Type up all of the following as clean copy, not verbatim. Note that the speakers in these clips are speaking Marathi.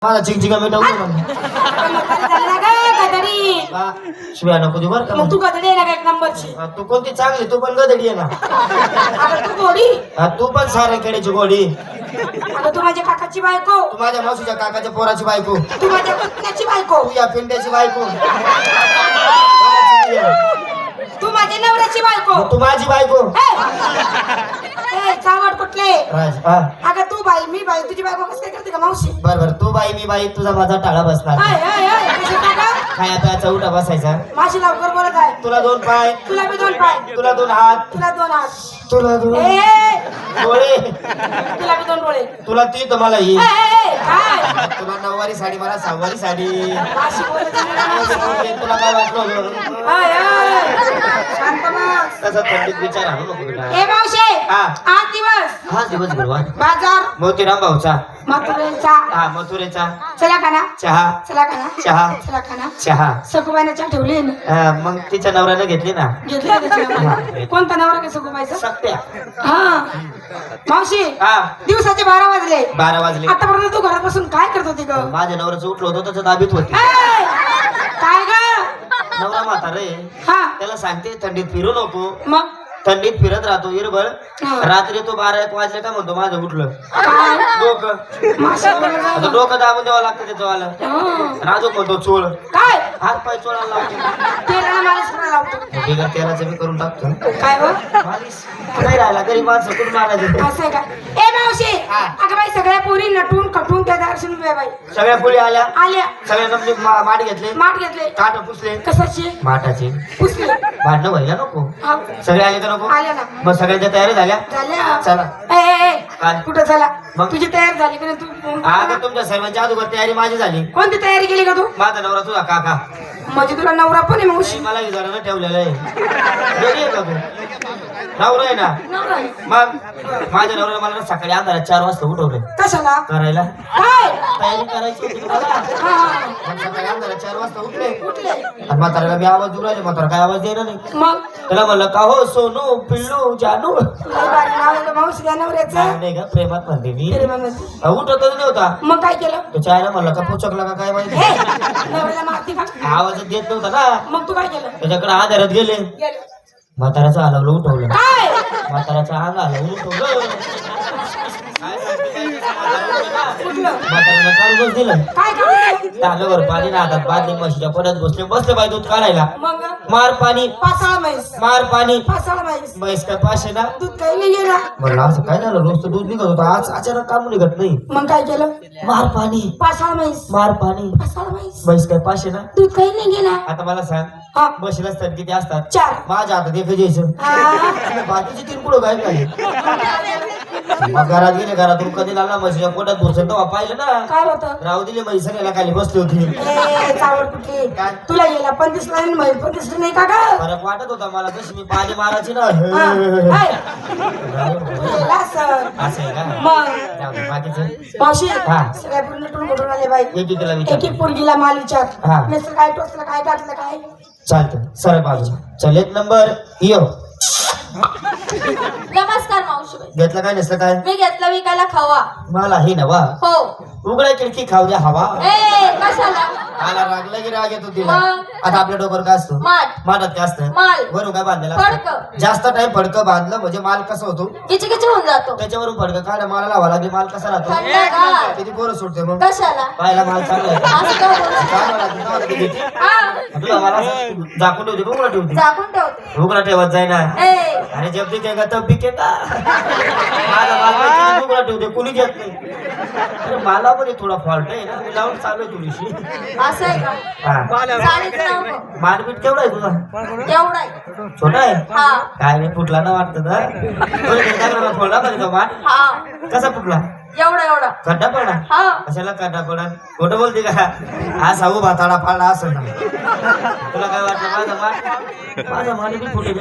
माझा चिकचिका मिटवतो शिवाय नको देऊ बरं का मग तू गदडी आहे ना का एक नंबरची तू कोणती चांगली तू पण गदडी आहे ना अगं तू गोडी तू पण साऱ्या खेड्याची गोडी अगं तू माझ्या काकाची बायको तू माझ्या मावशीच्या काकाच्या पोराची बायको तू माझ्या पुतण्याची बायको तू या पिंड्याची बायको तू माझ्या नवऱ्याची बायको तू माझी बायको ए चावड कुठले राज अगं तू बाई मी बाई तुझी बायको कसं काय करते का मावशी बरोबर तू बाई मी बाई तुझा माझा टाळा बसणार कशी का खाया प्याचा उठा बसायचा माझी लवकर बोलत आहे तुला 2 पाय तुला बी 2 पाय तुला 2 हात तुला 2 हात तुला 2 डोळे तुला बी 2 डोळे तुला ती तर मला ही काय तुला 9वारी साडी मला 6वारी साडी माशी बोलत आहे तुला काय वाटलं शांत बस तसा थंडीत विचार आणू नको बेटा ए मावशे हा. आज दिवस हा दिवस भरवा बाजार मोतीराम भाऊचा मथुरेचा हा मथुरेचा चला खाना चहा चला खाना चहा चला खाना चहा सखुबाईने चहा ठेवली ना मग तिच्या नवऱ्याने घेतली ना घेतली का त्याची नवरा? कोणता नवरा का सखुबाईचा सत्या हा मावशी हा दिवसाचे 12 वाजले 12 वाजले आतापर्यंत तू घरात बसून काय करत होती ग माझ्या नवऱ्याचं उठलो होतो त्याचं दाबीत होती ए, काय ग नवरा म्हातारे हा त्याला सांगते थंडीत फिरू नको मग थंडीत फिरत राहतो इरबळ हा. रात्री तो 12-1 वाजले का म्हणतो माझं उठलं काय डोकं मावशी बोलत आहे. आता डोकं दाबून द्यावं लागतं त्याचं वाला हा. राजू म्हणतो चोळ काय हात पाय चोळायला लावतो तेलाला मालिश करायला लावतो बिगर तेलाचं मी करून टाकतो काय व मालिश नाही राहिला गरीब माणसं कुठून मारायचं असं आहे का ए मावशी हा. अगं बाई सगळ्या पोरी नटून कटून त्या दर्शन उभ्या बाई सगळ्या पुढे आल्या आल्या सगळ्यांना म्हणजे माठ घेतले माठ घेतले काट पुसले कशाची माठाचे पुसले भांडणं व्हायला नको हा. सगळे आले का नको आल्या ना मग सगळ्यांच्या तयारी झाल्या झाल्या चला ए काय? कुठं झाला मग? तुझी तयारी झाली का नाही तू आता तुमच्या सर्वांच्या अगोदर तयारी माझी झाली कोणती तयारी केली का तू माझा नवरा तुझा काका म्हणजे तुला नवरा पण आहे मावशी मला घरानं ठेवलेलं आहे घरी आहे का तू नवरा आहे ना नवरा आहे. मग माझ्या नवऱ्याला मला सकाळी अंधारात 4 वाजता उठवलं कशाला करायला काय तयारी करायची होती मला हा, हा. मग सकाळी अंधारात 4 वाजता उठले कुठले आणि म्हाताऱ्याला मी आवाज देऊ राहिले म्हातारा काय आवाज देणार नाही मग त्याला म्हणलं का हो सोनू पिल्लू जानू लय भारी नाव आहे का मावशी त्या नवऱ्याचं नाही का प्रेमात म्हणते मी अरे मामा. उठतच नव्हता मग काय केलं त्याच्या आईला म्हणलं का पोचकला का काय माहिती हे नवऱ्याला मारती का आवाजच देत नव्हता ना मग तू काय केलं त्याच्याकडे आधारात गेले गेलं. म्हाताऱ्याचं हलवलं उठवलं काय म्हाताऱ्याचं अंग हलवलं उठवलं कुठलं म्हाताऱ्यानं काढूनच दिलं काय करू टाकावर पाणी ना हातात बादली म्हशीच्या परत बसले बाई दूध काढायला मग मार पाणी पासाळा म्हैस मार पाणी पासाळा म्हैस म्हैस काय 500 ना दूध काही नाही गेला म्हणलं असं काय झालं रोज तर दूध निघत होतं आज अचानक काम निघत नाही मग काय केलं मार पाणी पासाळा म्हैस मार पाणी पासाळा म्हैस म्हैस काय 500 ना दूध काही नाही गेला आता मला सांग हा म्हशीला असतात किती असतात 4 माझ्या हातात एक द्यायचं हा. बाकीचे 3 पुढं काय काय मग घरात गेले घरातून कधी लागला म्हशीच्या पोटात भुरसन तेव्हा पाहिलं ना काय होतं राहू दिली म्हैस सगळ्याला खाली बसली होती ए चावड कुठे काय? तुला गेला पण दिसला नाही म्हैस पण दिसली नाही का ग फरक वाटत होता मला जशी मी पाणी मारायची ना हा. हाय. गेला सर असं आहे का मग जाऊ दे, बाकीचं मावशी हा. सगळ्या पूर्ण टून कुठून आले बाई एकेकीला एक विचार एक पोरगीला माल विचार हा. मिस्टर काय टोचलं काय टाकलं काय चालतं सरळ बाजू चल 1 नंबर यो नमस्कार मावशीबाई. घेतलं काय नसलं काय मी घेतला विकायला खवा. मला ही नवा हो. उघड्या खिडकी खाऊ द्या हवा ए कशाला? आला रागला की राग येतो तिला मग? आता आपल्या डोकर काय असतो माठ. माठात काय असतं माल. वरून काय बांधलेलं फडकं. असतं? जास्त टाइम फडकं बांधलं म्हणजे माल कसा होतो किची होऊन जातो. त्याच्यावरून फडकं काढा माला लावा लागली माल कसा राहतो थंडगार. किती पोरं सुटते मग कशाला? पाहायला माल चांगला आहे असं का बोलू? चांगला राहतो, चांगला किती घेते? हा. तुला मला असं झाकून ठेवते का उघडा ठेवते झाकून ठेवते. उघडा ठेवत जाय ना ए अरे जब दिखेगा तब बिकेगा माझा माल किती उघडा ठेवते कुणी घेत नाही अरे मला पण थोडा फॉल्ट आहे ना मी लावून चालू आहे थोडीशी असं आहे का? हा साडीचं नाव गं. मारपीट केवढा आहे तुझा एवढा आहे. छोटा आहे हा. काय नाही फुटला ना वाटतं ना फोडला पाहिजे तो माठ हा. कसा फुटला एवढा खड्डा पडला हा. कशाला खड्डा पडा खोटं बोलते का हा साऊ भाताडा फाडला असं ना तुला काय वाटलं माझा माठ बी फुटेल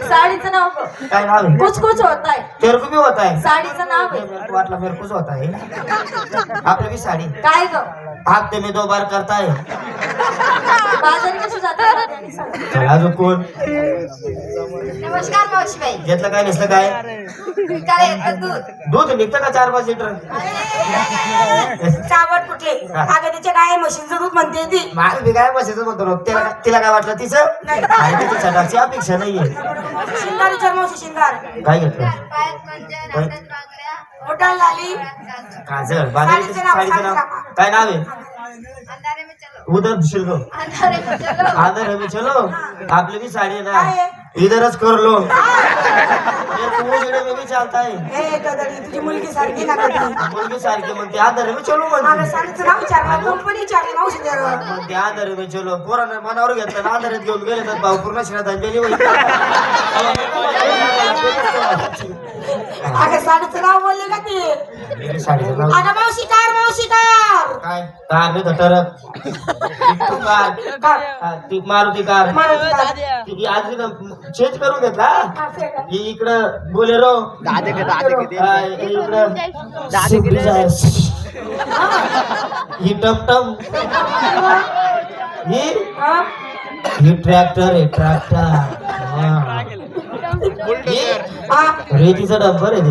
साडीचं नाव गं. काय नाव आहे कुचकुच होत आहे. तेरे को भी होता है साडीचं नाव आहे. मेरे को वाटला मेरे को होता है आपली भी साडी काय ग? हफ्ते में 2 बार करता है बाजारी कशी जातात चला अजून कोण नमस्कार मावशीबाई. घेतलं काय नसलं काय काय येतं दूध? दूध निघतं का 4-5 लिटर चावट कुठले? अगं तिच्या काय म्हशींचं दूध म्हणते ती. माझ बी काय बसायचं म्हणतो ना. तिला काय वाटलं तिचं आणि तिची सटाची अपेक्षा नाहीये. शिंगार विचार मावशी शिंगार. काय घेतलं मोठा लाली काजळ बाजारीचं साडीचं नाव काय नाव आहे उधर शिल्को आदर हमें चलो आपली भी साडी आहे ना इधरच कर लो में भी चालता है हे कदडी तुझी मुलगी सारखी ना कधी. मुलगी सारखी म्हणते आदर हमें चलो अगं म्हणते साडीचं नाव विचारलं कंपनी विचारली मावशी त्याला. म्हणते आदर हमें चलो पोरांना मनावर घेतलं ना आदरात घेऊन गेले तर भाऊ पूर्ण श्रद्धांजली होईल. अगं साडीचं नाव बोलले का ती? साडीचं नाव अगं मावशी कार. काय कार नाही तर ट्रक कार ती मारुती कार ती आज चेंज करून घेतला ही इकडं बोलेरो इकडं स्विफ्ट डिझायर ही टमटम ही ट्रॅक्टर आहे ट्रॅक्टर रेतीचा डंपर आहे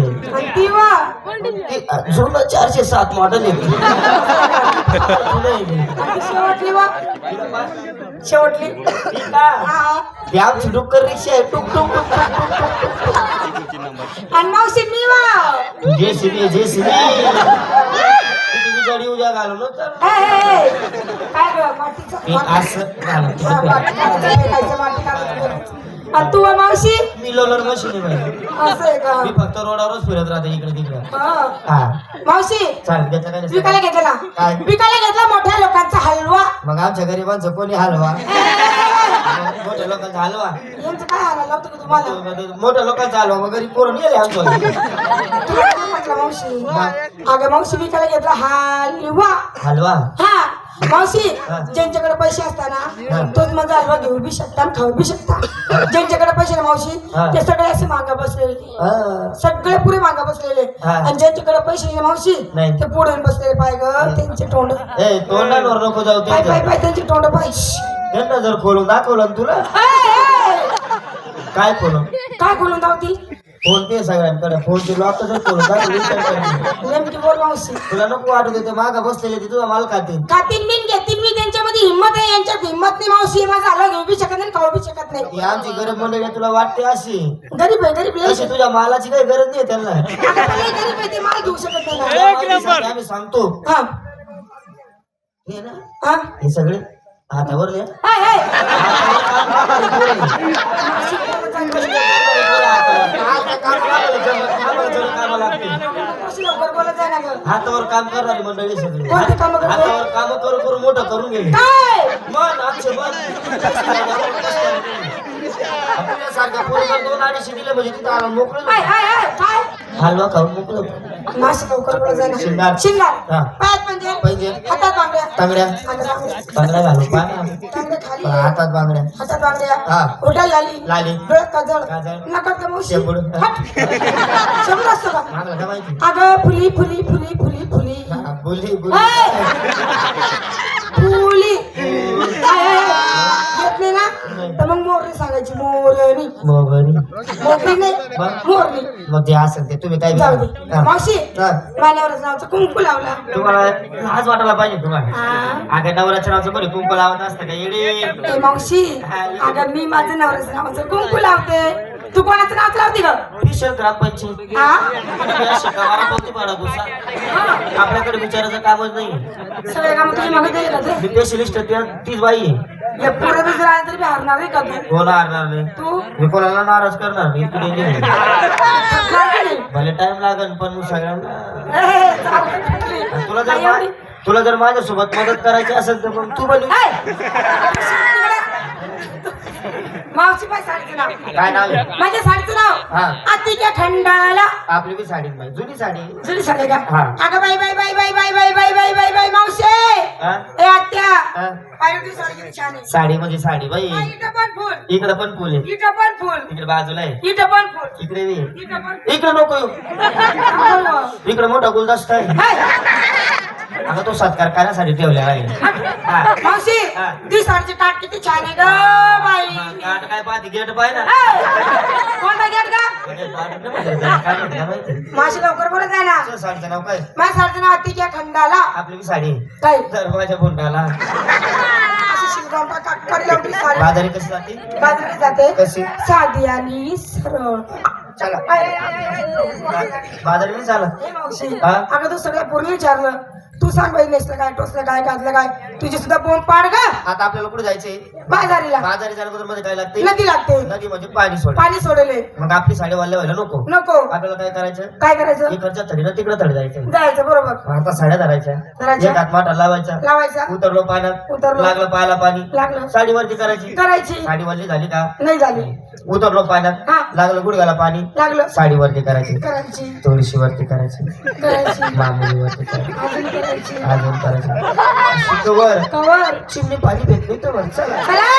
ते जुनं 407 मॉडेल आहे शेवटली ती आमची डुक्कर रिक्षा आहे टुक टुक टुक आणि मावशी मी वा जेसीबी तुम्ही जडी उद्या घालून काय ग मातीचं आणि तू मावशी मी लोलर मशीन आहे असं आहे का? मी फक्त रोडावरच फिरत राहते इकडे तिकडे हा. हा मावशी चालेल घेतलं काय नसतं? विकायला घेतला काय? विकायला घेतला मोठ्या लोकांचा हलवा. मग आमच्या गरिबांचं कोणी हलवा मोठ्या लोकांचा हलवा यांचं काय हलवा लावतो का तुम्हाला? मोठ्या लोकांचा हलवा मग गरीब पोरं गेले आमच्या तुला काय म्हटलं मावशी? अगं मावशी विकायला घेतला हलवा. हलवा हा मावशी हा. ज्यांच्याकडे पैसे हा. असताना तोच माझा हलवा घेऊ बी शकता आणि खाऊ बी शकता. ज्यांच्याकडे पैसे ना मावशी हा. ते सगळे असे मागा बसलेले हा. सगळे पुरे मागा बसलेले हा. आणि ज्यांच्याकडे पैसे नाही ना मावशी नाही. ते पुढे बसलेले पाय ग त्यांचे तोंड ए तोंडांवर नको जाऊ पाय पाय त्यांच्या पाय त्यांचे तोंड पाय. त्यांना जर खोलून दाखवलं ना तुला काय खोलून काय खोलून धावती? फोन पे सगळ्यांकडे फोनचे लॉक जर खोलून दाखवलं नेमकी बोल मावशी. तुला नको वाटत होते मागा बसलेले ते तुझा माल खातील खातीन बिन घेतीन मी त्यांच्यामध्ये हिंमत आहे यांच्यात हिंमत नाही मावशी. माझा हलवा घेऊ बी शकत नाही खाऊ बी शकत नाही. ही आमची गरीब मंडळी तुला वाटते अशी गरीब आहे गरीब आहे. अशी तुझ्या मालाची काही गरज नाही त्यांना आता त्याला गरीब आहे ते माल घेऊ शकत नाही ना. आम्ही सांगतो हा हे ना हा हे सगळे हातावर लिहा. हाय, हाय. मावशी लवकर बोलत जाय ना गं. हातावर काम करणारी मंडळी सगळी कोणती कामं करते? हातावर काम करून करून मोठं करून गेले काय? मन आमचे मन आपल्यासारख्या पोरीला 2-2.5 दिले म्हणजे तिथं आला मोकळं हाय, हाय, हाय. काय? हलवा खाऊन मोकळं माशी लवकर बोलत जाय ना. शिंगार. शिंगार. हा. पायात पंजे. पंजे. हातात बांगड्या. तांगड्या हातात बांगड्या. बांगड्या घालू पाहा बांगड्या खाली. हातात बांगड्या हातात बांगड्या. हा. ओठाला लाली. लाली. डोळ्यात काजळ. काजळ. नाकात का मावशी? शेंबूड. हट. शेंबूड असतो का? मागलं का माहिती अगं फुली फुली फुली फुली फुली हा, बोली बोली हाय. फुली हाय, हाय. येत नाही ना तर मग मोरणी सांगायची मोरणी. मोगरी मोरणी नाही मोरणी. मग ते असेल ते तुम्ही काय जाऊ दे हा. मावशी हा. माल्यावरच नावचं कुंकू लावला. तुम्हाला लाज वाटायला पाहिजे तुम्हाला हा. अगं नवऱ्याच्या नावाचं कोणी कुंकू लावत असतं का येडे ए मावशी अगं मी माझं नवऱ्याचं नावाचं कुंकू लावते. तू कोणाचं नाव लावते ग? फिशर ग्रामपंचायत हा? आपल्याकडे विचारायचं कामच नाही सगळे काम तुझी मग दिले का ते? स्पेशलिस्ट तीच बाई आहे. या पुढे दुसरं आलं तरी बी हरणार आहे का तू? कोणा हरणार नाही तू मी कोणाला नाराज करणार नाही इकडे नाही. थकणार की नाही? भले टाइम लागेल पण मग सगळ्यांना ए, चालतंय. तुला जर काय एवढी? तुला जर माझ्यासोबत मदत करायची असेल तर मग तू बोल ए! मावशी बाई साडीचं नाव काय नाव आहे? माझ्या साडीचं नाव हा. अतिक्या खंडाला. आपली बी साडी बाई जुनी साडी जुनी साडी का? हा. अगं बाई बाई बाई बाई बाई बाई बाई बाई बाई बाई मावशे हा? ए आत्या हा? पाहिजे ती साडी किती छान आहे. साडी म्हणजे साडी बाई इथं पण फुल इकडे पण फुल आहे इथं पण फुल इकडे बाजूला आहे इथं पण फुल इकडे बी आहे. इथं पण इकडे नको येऊ. फुल. इकडे मोठा गुलदस्ता आहे हाय. अगं तो सत्कार करण्यासाठी ठेवलेला आहे हा. मावशी हा. ती साडीची काट किती छान आहे ग बाई काट काय पाहते गेट पाहिजे ना कोणता गेट का काय म्हटलं माहिती मावशी लवकर बोलत आहे ना तुझं साडीचं नाव काय माझ्या साडीचं नाव अतिक्या खंडाला आपली बी साडी काय दरवाजा बोंडाला अशी शिवरामचा काकडी लावली साडी बाजारी कशी जाते बाजूला जाते कशी साधी आणि सरळ चला आय, आय, आय, आय. बाजारी नाही चालत हे मावशी हा? अगं तू सगळं पूर्ण विचारलं तू सांग बाई नेसलं काय टोचलं काय घातलं काय तुझी सुद्धा बोंब पाड का आता आपल्याला कुठे जायचंय बाजारीला बाजारी जाण्याबद्दल मध्ये काय लागते नदी लागते नदी म्हणजे पाणी सोड पाणी सोडले मग आपली साडी वाढल्या व्हायला नको नको आपल्याला काय करायचं काय करायचं इकडच्या थडीनं तिकडं थडी जायचं जायचं बरोबर मग आता साड्या धरायच्या धरायच्या. एक हात माठा लावायचा लावायचा उतरलो पाण्यात उतरलो. लागलं पायाला पाणी लागलं साडी वरती करायची करायची साडी वरली झाली का नाही झाली उतरलो पाण्यात हा. लागलं गुडघ्याला पाणी लागलं साडी वरती करायची करायची थोडीशी वरती करायची करायची मामुली वरती करायची अजून करायची अजून करायची अशी वर कवर चिमणी पाणी भेटली तर वर चला चला